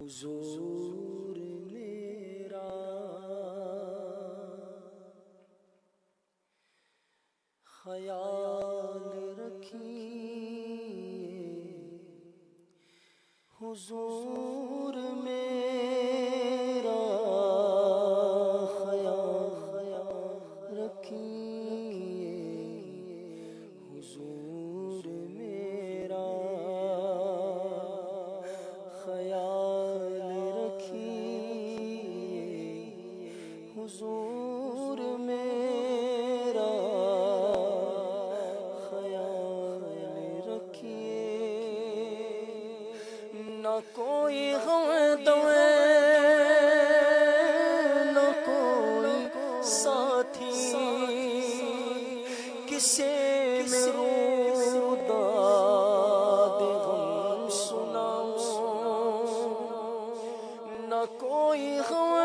حضور میرا خیال رکھیے، حضور میرا خیال رکھیے، حضور میرا خیال رکھیے، حضور میرا خیال رکھیے، نہ کوئی غم دوے نہ کوئی ساتھی، کسے میں روداد غم سناؤں، نہ کوئی غم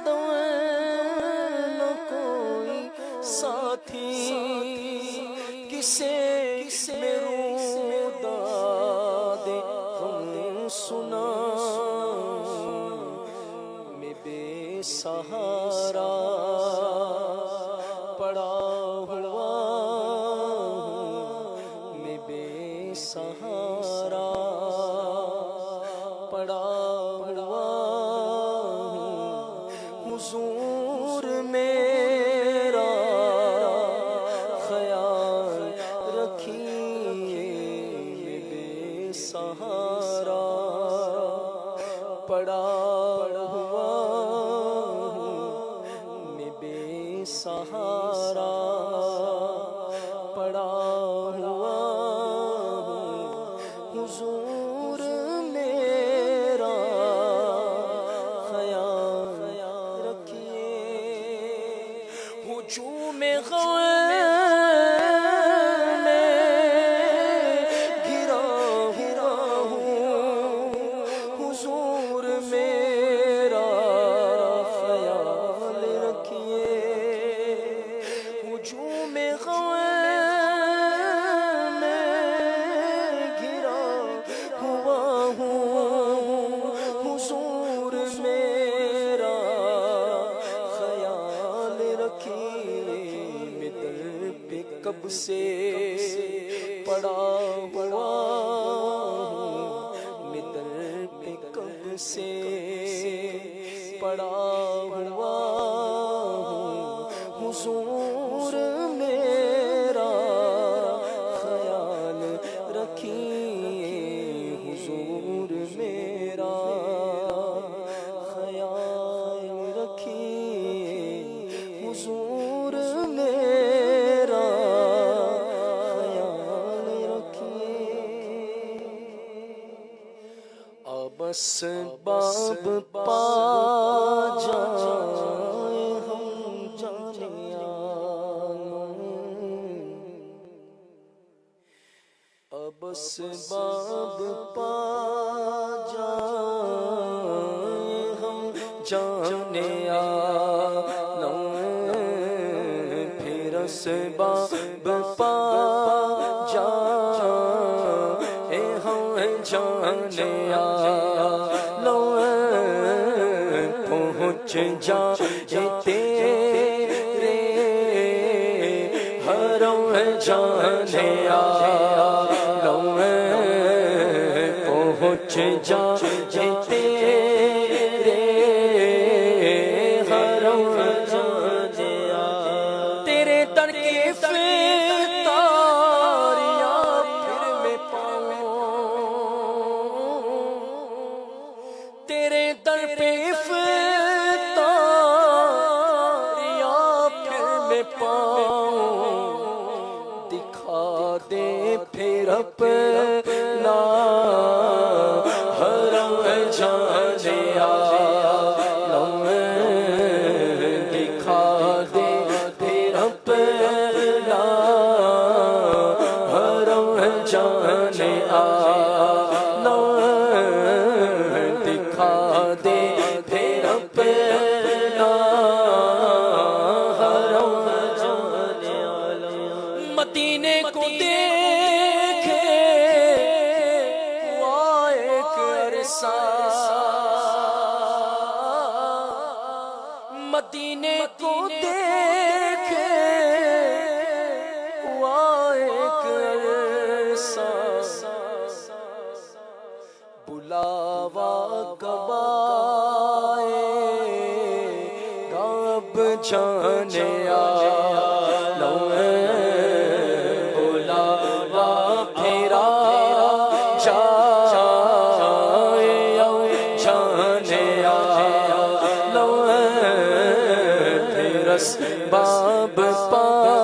دوے نہ کوئی ساتھی، کسے میں روداد غم سناؤں، میں بے سہارا پڑا ہوا ہوں، میں بے سہارا پڑا ہوا ہوں، حضور میرا خیال رکھیے، میں بے سہارا پڑا ہوا ہوں، میں بے سہارا پڑا ہوا ہوں، حضور میرا خیال رکھیے، ہجوم غم میں گھرا ہوا ہوں، حضور میرا خیال رکھیے، ہجوم غم میں گھرا ہوا ہوں، حضور میرا خیال رکھیے، میں در پہ کب سے پڑا ہوا ہوں، میں در پہ کب سے پڑا ہوا ہوں، حضور میرا خیال رکھیے، حضور میرا خیال رکھیے، حضور میرا خیال رکھیے، اب اسباب پا جائیں ہم جانیاں، اب اسباب پا جائیں ہم جانیاں، پھر اسباب پا جائیں ہم جانیاں، پہنچ جائیں تیرے حرم جانیاں، پہنچ جائیں تیرے حرم جانیاں، تیرے در کی فتاریاں پھر میں پاؤں، تیرے در پہ فتاریاں پھر میں پاؤں، دکھا دے پھر اپنا حرم جانیاں، دکھا دے پھر اپنا حرم جانیاں، دکھا دے مدینے کو دیکھے ہوا ایک عرصہ، بلاوا کب آئے گا اب جانے عالم، بلاوا پھیرا جائے اب جانے عالم، پھر اسباب پا